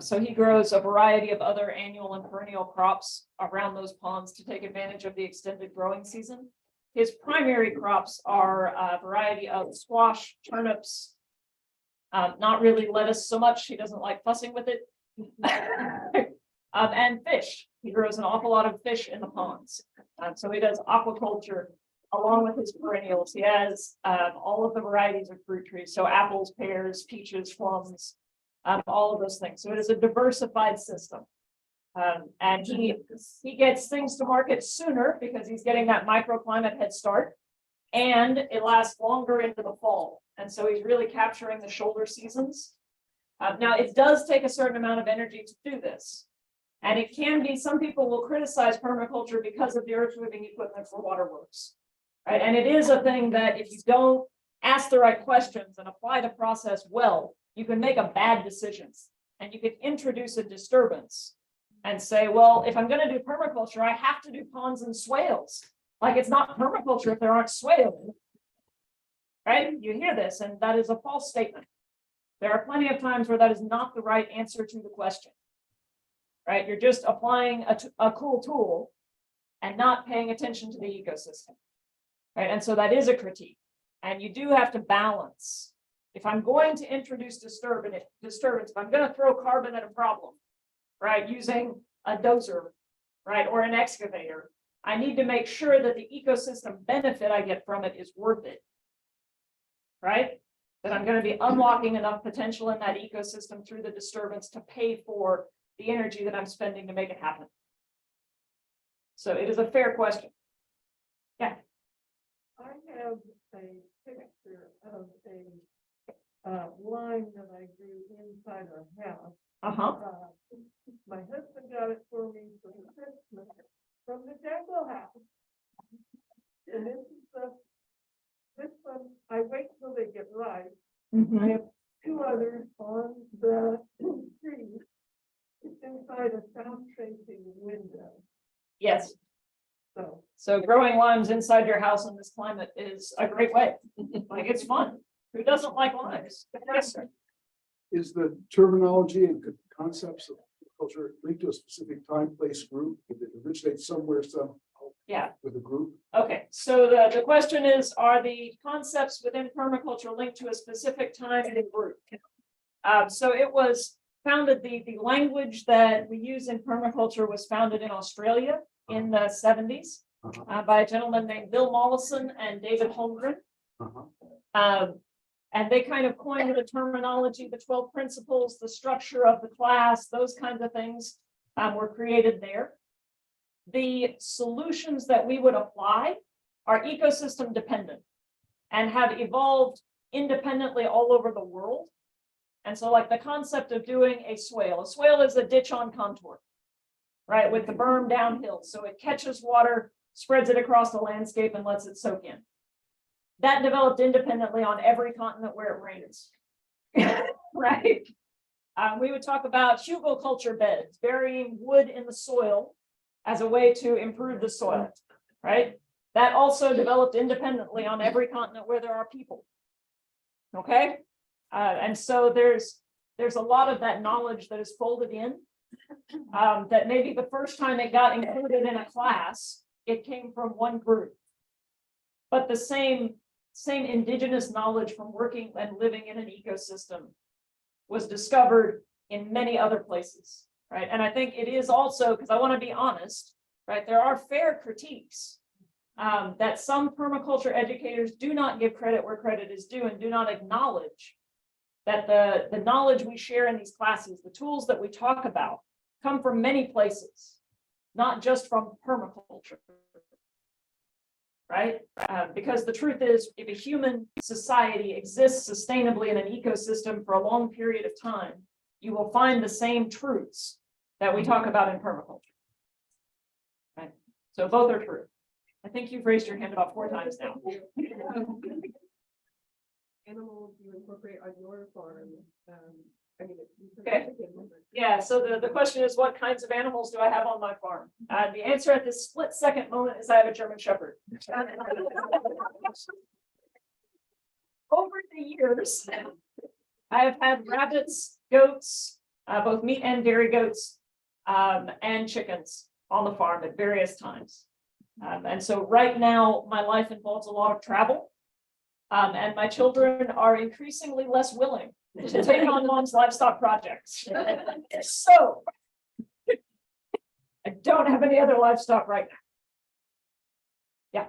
So he grows a variety of other annual and perennial crops around those ponds to take advantage of the extended growing season. His primary crops are a variety of squash, turnips, not really lettuce so much. He doesn't like fussing with it. And fish. He grows an awful lot of fish in the ponds. So he does aquaculture along with his perennials. He has all of the varieties of fruit trees. So apples, pears, peaches, plums, all of those things. So it is a diversified system. And he gets things to market sooner because he's getting that microclimate head start. And it lasts longer into the fall. And so he's really capturing the shoulder seasons. Now, it does take a certain amount of energy to do this. And it can be, some people will criticize permaculture because of the earth moving equipment for waterworks. Right? And it is a thing that if you don't ask the right questions and apply the process well, you can make a bad decisions. And you can introduce a disturbance and say, well, if I'm going to do permaculture, I have to do ponds and swales. Like, it's not permaculture if there aren't swales. Right? You hear this, and that is a false statement. There are plenty of times where that is not the right answer to the question. Right? You're just applying a cool tool and not paying attention to the ecosystem. Right? And so that is a critique. And you do have to balance. If I'm going to introduce disturbance, if I'm going to throw carbon at a problem, right, using a dozer, right, or an excavator, I need to make sure that the ecosystem benefit I get from it is worth it. Right? That I'm going to be unlocking enough potential in that ecosystem through the disturbance to pay for the energy that I'm spending to make it happen. So it is a fair question. Yeah. I have a picture of a line that I grew inside our house. Uh-huh. My husband got it for me for Christmas from the Jackal house. And this one, I wait till they get ripe. I have two others on the tree. It's inside a south-facing window. Yes. So So growing limes inside your house in this climate is a great way. Like, it's fun. Who doesn't like limes? Yes. Is the terminology and concepts of culture linked to a specific time, place, group? Did it originate somewhere, somehow? Yeah. With a group? Okay, so the question is, are the concepts within permaculture linked to a specific time and group? So it was founded, the language that we use in permaculture was founded in Australia in the 70s by a gentleman named Bill Mollison and David Holmgren. And they kind of coined the terminology, the 12 principles, the structure of the class, those kinds of things were created there. The solutions that we would apply are ecosystem dependent and have evolved independently all over the world. And so like the concept of doing a swale is a ditch on contour, right? With the berm downhill. So it catches water, spreads it across the landscape and lets it soak in. That developed independently on every continent where it rains, right? We would talk about hugelkultur beds, burying wood in the soil as a way to improve the soil, right? That also developed independently on every continent where there are people. Okay, and so there's a lot of that knowledge that is folded in. That maybe the first time it got included in a class, it came from one group, but the same indigenous knowledge from working and living in an ecosystem was discovered in many other places, right? And I think it is also, because I want to be honest, right? There are fair critiques that some permaculture educators do not give credit where credit is due and do not acknowledge that the knowledge we share in these classes, the tools that we talk about, come from many places, not just from permaculture, right? Because the truth is, if a human society exists sustainably in an ecosystem for a long period of time, you will find the same truths that we talk about in permaculture. Right? So both are true. I think you've raised your hand about 4 times now. Animals you incorporate on your farm, I mean. Okay. Yeah, so the question is, what kinds of animals do I have on my farm? The answer at this split second moment is I have a German Shepherd. Over the years, I have had rabbits, goats, both meat and dairy goats, and chickens on the farm at various times. And so right now, my life involves a lot of travel. And my children are increasingly less willing to take on mom's livestock projects. So I don't have any other livestock right now.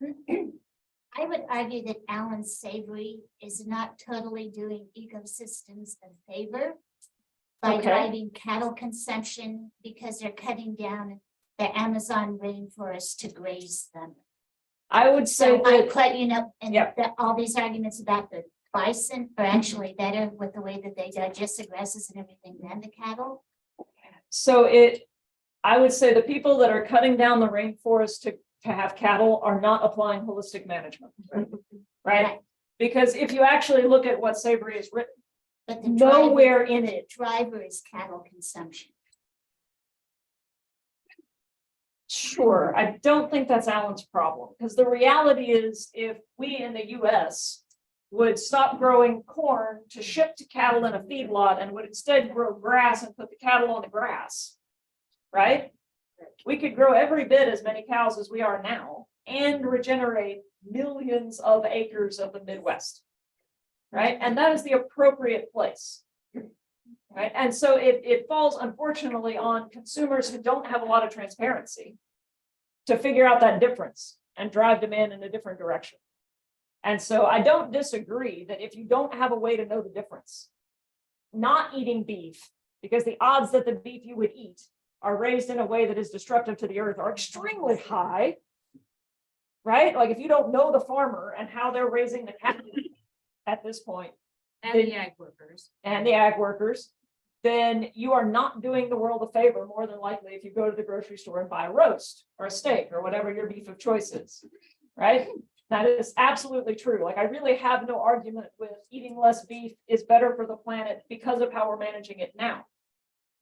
Yeah. I would argue that Alan Savory is not totally doing ecosystems a favor by Okay. driving cattle consumption because they're cutting down the Amazon rainforest to graze them. I would say So I that, put, you know, and Yep. that all these arguments about the bison are actually better with the way that they digest the grasses and everything than the cattle. so I would say the people that are cutting down the rainforest to have cattle are not applying holistic management. Right? Because if you actually look at what Savory has written, But the nowhere in the it, driver is cattle consumption. sure, I don't think that's Alan's problem, because the reality is, if we in the US would stop growing corn to ship to cattle in a feedlot and would instead grow grass and put the cattle on the grass, right? We could grow every bit as many cows as we are now and regenerate millions of acres of the Midwest, right? And that is the appropriate place. Right, and so it falls unfortunately on consumers who don't have a lot of transparency to figure out that difference and drive demand in a different direction. And so I don't disagree that if you don't have a way to know the difference, not eating beef, because the odds that the beef you would eat are raised in a way that is destructive to the earth are extremely high, right? Like if you don't know the farmer and how they're raising the cattle at this point, And the ag workers. and the ag workers, then you are not doing the world a favor more than likely if you go to the grocery store and buy a roast or a steak or whatever your beef of choice is, right? That is absolutely true. Like I really have no argument with eating less beef is better for the planet because of how we're managing it now.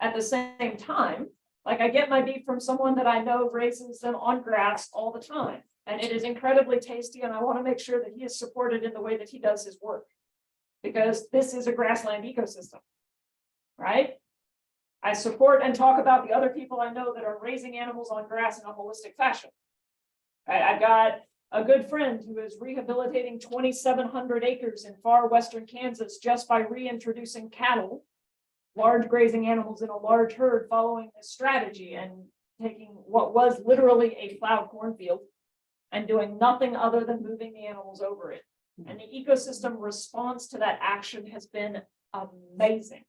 At the same time, like I get my beef from someone that I know raises them on grass all the time, and it is incredibly tasty, and I want to make sure that he is supported in the way that he does his work, because this is a grassland ecosystem, right? I support and talk about the other people I know that are raising animals on grass in a holistic fashion. Right? I've got a good friend who is rehabilitating 2,700 acres in far western Kansas just by reintroducing cattle, large grazing animals in a large herd, following this strategy and taking what was literally a plowed cornfield and doing nothing other than moving the animals over it And the ecosystem response to that action has been amazing.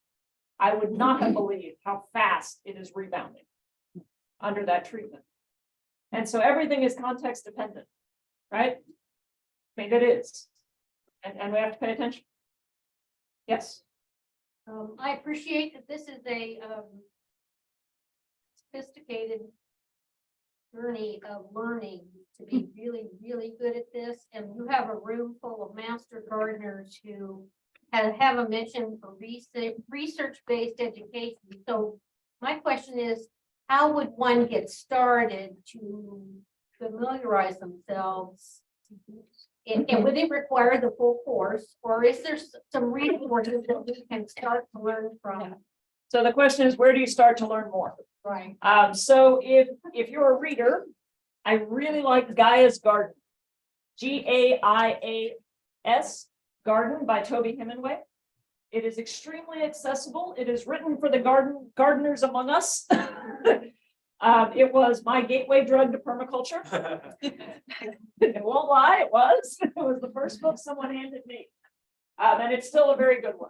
I would not have believed how fast it is rebounding under that treatment. And so everything is context dependent, right? I mean, it is. And we have to pay attention. Yes. I appreciate that this is a sophisticated journey of learning to be really, really good at this. And you have a room full of master gardeners who have a mission for research-based education. So my question is, how would one get started to familiarize themselves? And would it require the full course, or is there some resources that we can start to learn from? So the question is, where do you start to learn more? Right. So if you're a reader, I really like Gaia's Garden, Gaias Garden by Toby Hemingway. It is extremely accessible. It is written for the gardeners among us. It was my gateway drug to permaculture. It won't lie, it was. It was the first book someone handed me. And it's still a very good one.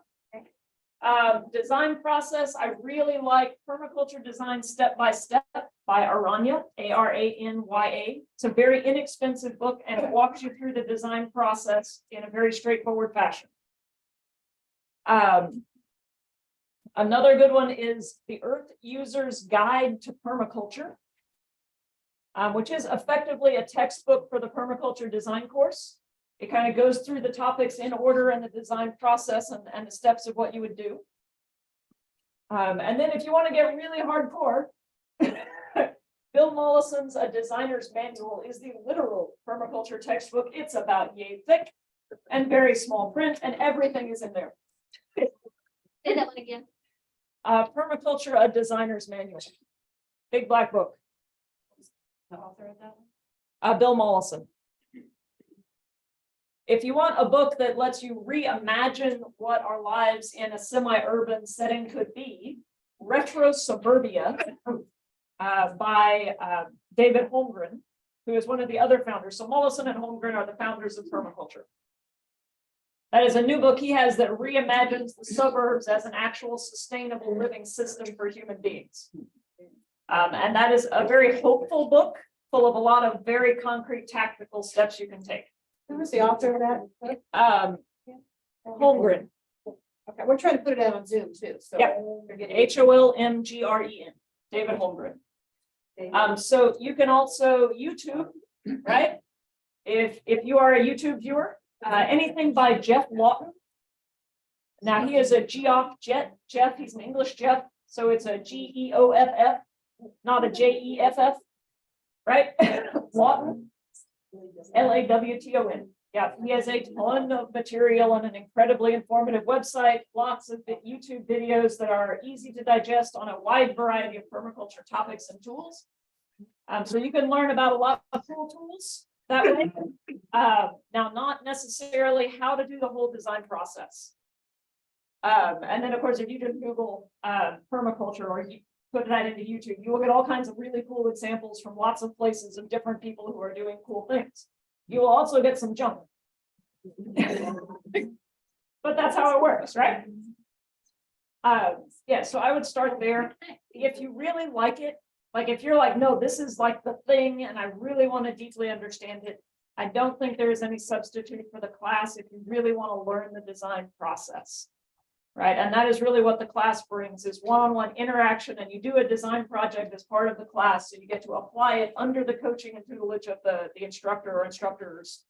Design process, I really like Permaculture Design Step by Step by Aranya, Aranya. It's a very inexpensive book and it walks you through the design process in a very straightforward fashion. Another good one is The Earth User's Guide to Permaculture, which is effectively a textbook for the permaculture design course. It kind of goes through the topics in order and the design process and the steps of what you would do. And then if you want to get really hardcore, Bill Mollison's A Designer's Manual is the literal permaculture textbook. It's about yay thick and very small print, and everything is in there. Say that one again. Permaculture, A Designer's Manual. Big black book. The author of that one? Bill Mollison. If you want a book that lets you reimagine what our lives in a semi-urban setting could be, Retro Suburbia by David Holmgren, who is one of the other founders. So Mollison and Holmgren are the founders of permaculture. That is a new book he has that reimagines the suburbs as an actual sustainable living system for human beings. And that is a very hopeful book full of a lot of very concrete tactical steps you can take. Who was the author of that? Holmgren, Okay, we're trying to put it out on Zoom too, so. Yep. Holmgren, David Holmgren. So you can also YouTube, right? If you are a YouTube viewer, anything by Jeff Lawton. Now he is a Geoff Jeff, he's an English Jeff, so it's a Geoff, not a Jeff, right? Lawton, Lawton. Yeah, he has a ton of material and an incredibly informative website, lots of YouTube videos that are easy to digest on a wide variety of permaculture topics and tools. So you can learn about a lot of cool tools that way. Now, not necessarily how to do the whole design process. And then, of course, if you just Google permaculture or you put that into YouTube, you will get all kinds of really cool examples from lots of places of different people who are doing cool things. You will also get some junk. But that's how it works, right? Yeah, so I would start there. If you really like it, like if you're like, no, this is like the thing and I really want to deeply understand it, I don't think there is any substitute for the class if you really want to learn the design process. Right, and that is really what the class brings is one-on-one interaction, and you do a design project as part of the class, so you get to apply it under the coaching and tutelage of the instructor or instructors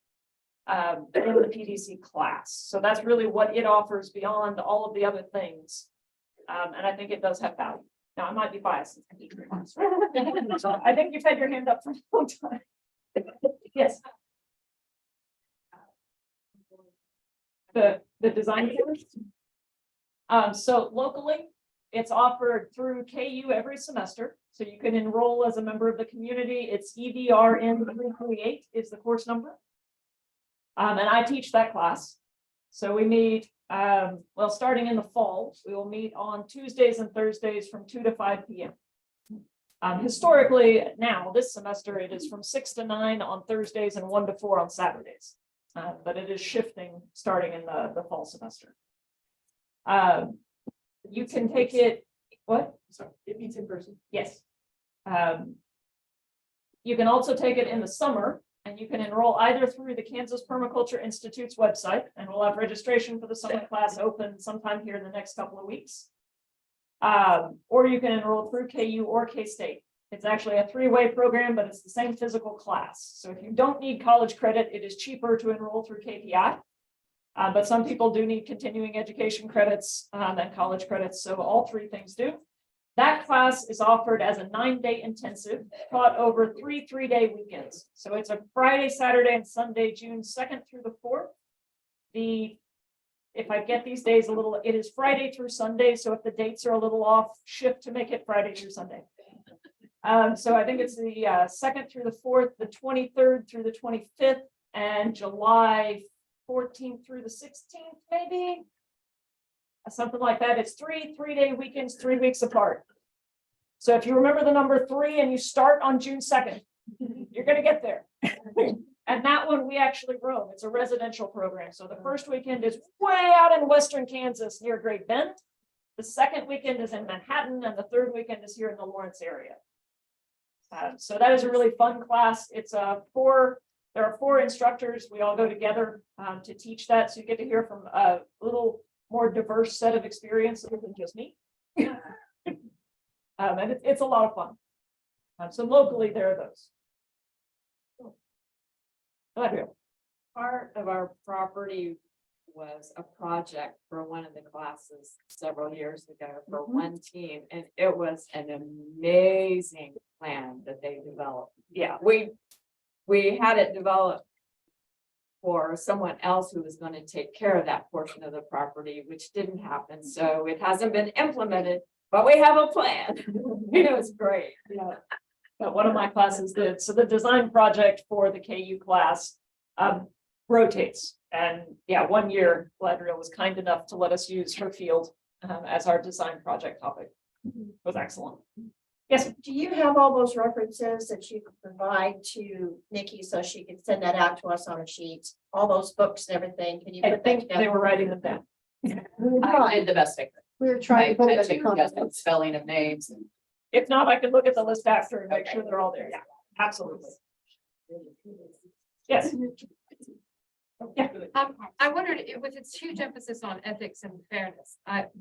in the PDC class. So that's really what it offers beyond all of the other things, and I think it does have value. Now I might be biased, right? So I think you've had your hand up for a long time. Yes. The design course. So locally, it's offered through KU every semester. So you can enroll as a member of the community. It's EVRN 328 is the course number. And I teach that class. So we meet, well, starting in the fall, we will meet on Tuesdays and Thursdays from 2 to 5 p.m. Historically, now this semester, it is from 6 to 9 on Thursdays and 1 to 4 on Saturdays. but it is shifting starting in the fall semester. You can take it, what? Sorry, it meets in person. Yes. You can also take it in the summer, and you can enroll either through the Kansas Permaculture Institute's website, and we'll have registration for the summer class open sometime here in the next couple of weeks. Or you can enroll through KU or K-State. It's actually a three-way program, but it's the same physical class. So if you don't need college credit, it is cheaper to enroll through KPI. But some people do need continuing education credits and college credits, so all three things do. That class is offered as a 9-day intensive taught over three-day weekends. So it's a Friday, Saturday, and Sunday, June 2nd through the 4th. If I get these days a little, it is Friday through Sunday. So if the dates are a little off, shift to make it Friday through Sunday. So I think it's the 2nd through the 4th, the 23rd through the 25th, and July 14th through the 16th, maybe. Something like that. It's three-day weekends, 3 weeks apart. So if you remember the number 3 and you start on June 2nd, you're going to get there. And that one we actually roam. It's a residential program. So the first weekend is way out in western Kansas near Great Bend. The second weekend is in Manhattan, and the third weekend is here in the Lawrence area. So that is a really fun class. It's there are 4 instructors. We all go together to teach that. So you get to hear from a little more diverse set of experiences than just me. And it's a lot of fun. So locally, there are those. Part of our property was a project for one of the classes several years ago for one team, and it was an amazing plan that they developed. Yeah. We had it developed for someone else who was going to take care of that portion of the property, which didn't happen. So it hasn't been implemented, but we have a plan. It was great. Yeah. But one of my classes did. So the design project for the KU class rotates. And yeah, 1 year, Gladriel was kind enough to let us use her field as our design project topic. It was excellent. Yes. Do you have all those references that you could provide to Nikki so she could send that out to us on a sheet? All those books and everything? Can you I put that think they together? were writing them down. I did the best I could. We were trying to put it in the Just comments. spelling of names and. If not, I can look at the list after and make sure they're all there. Yeah, absolutely. Yes. Yeah. I wondered, with its huge emphasis on ethics and fairness,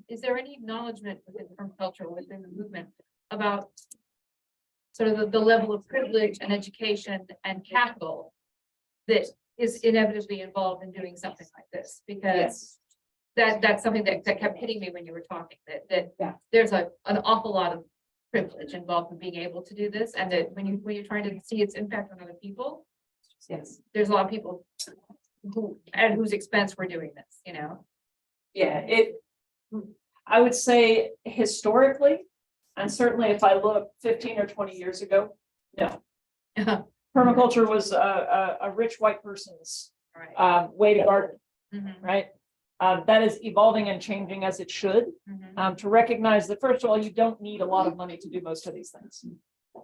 is there any acknowledgement within permaculture, within the movement about sort of the level of privilege and education and capital that is inevitably involved in doing something like this? Because that's something that kept hitting me when you were talking, that there's an awful lot of privilege involved in being able to do this, and that when you're trying to see its impact on other people, there's a lot of people at whose expense we're doing this, you know? Yeah, I would say historically, and certainly if I look 15 or 20 years ago, no. Permaculture was a rich white person's Right. way to garden, Mhm, right? That is evolving and changing as it should. mhm. To recognize that, first of all, you don't need a lot of money to do most of these things.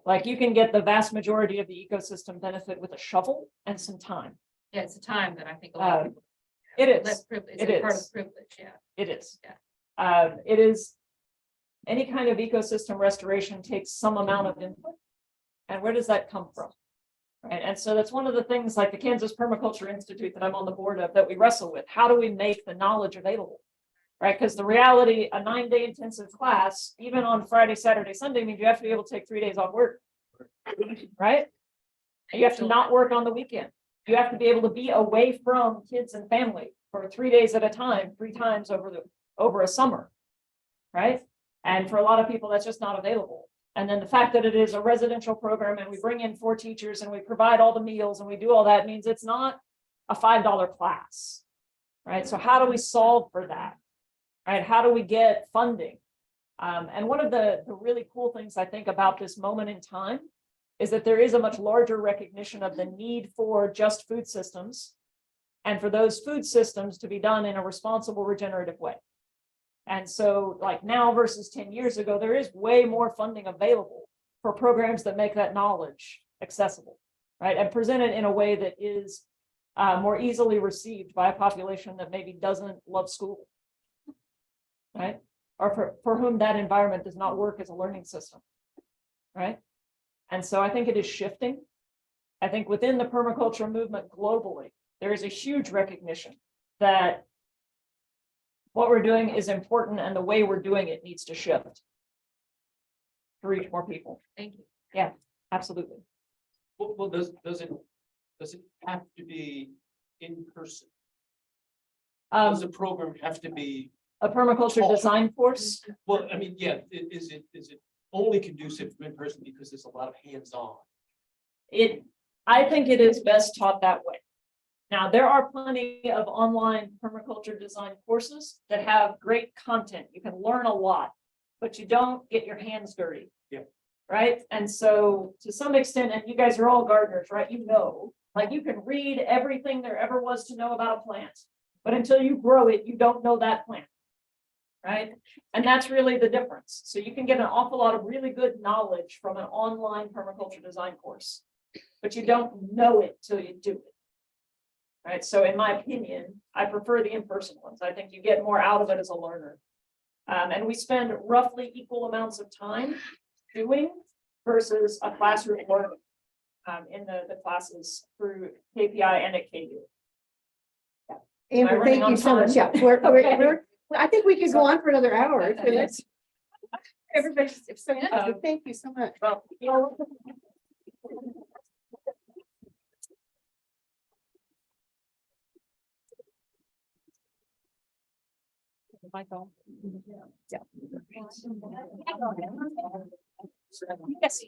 Like you can get the vast majority of the ecosystem benefit with a shovel and some time. Yeah, it's a time that I think a lot of people. It is. Less privilege, It it's part of is. privilege, yeah. It is. Yeah. It is. Any kind of ecosystem restoration takes some amount of input. And where does that come from? Right. And so that's one of the things like the Kansas Permaculture Institute that I'm on the board of that we wrestle with. How do we make the knowledge available? Right. Because the reality, a 9-day intensive class, even on Friday, Saturday, Sunday, means you have to be able to take 3 days off work. Right. You have to not work on the weekend. You have to be able to be away from kids and family for 3 days at a time, 3 times over a summer. Right. And for a lot of people, that's just not available. And then the fact that it is a residential program and we bring in 4 teachers and we provide all the meals and we do all that means it's not a $5 class. Right. So how do we solve for that? Right. How do we get funding? And one of the really cool things I think about this moment in time is that there is a much larger recognition of the need for just food systems and for those food systems to be done in a responsible, regenerative way. And so like now versus 10 years ago, there is way more funding available for programs that make that knowledge accessible, right? And present it in a way that is more easily received by a population that maybe doesn't love school. Right? Or for whom that environment does not work as a learning system. Right? And so I think it is shifting. I think within the permaculture movement globally, there is a huge recognition that what we're doing is important and the way we're doing it needs to shift to reach more people. Thank you. Yeah, absolutely. Well, does it have to be in person? Does the program have to be, A permaculture design course. well, I mean, yeah, is it only conducive to in person because there's a lot of hands-on? I think it is best taught that way. Now, there are plenty of online permaculture design courses that have great content. You can learn a lot, but you don't get your hands dirty. Yeah. Right? And so to some extent, and you guys are all gardeners, right? You know, like you can read everything there ever was to know about a plant, but until you grow it, you don't know that plant. Right? And that's really the difference. So you can get an awful lot of really good knowledge from an online permaculture design course, but you don't know it till you do it. Right? So in my opinion, I prefer the in-person ones. I think you get more out of it as a learner. And we spend roughly equal amounts of time doing versus a classroom learning in the classes through KPI and at KU. Amber, running thank on you so much. time? Yeah, I think we could go on for another hour. Everybody's so interested. Thank you so much. Well, you know, Michael. yes.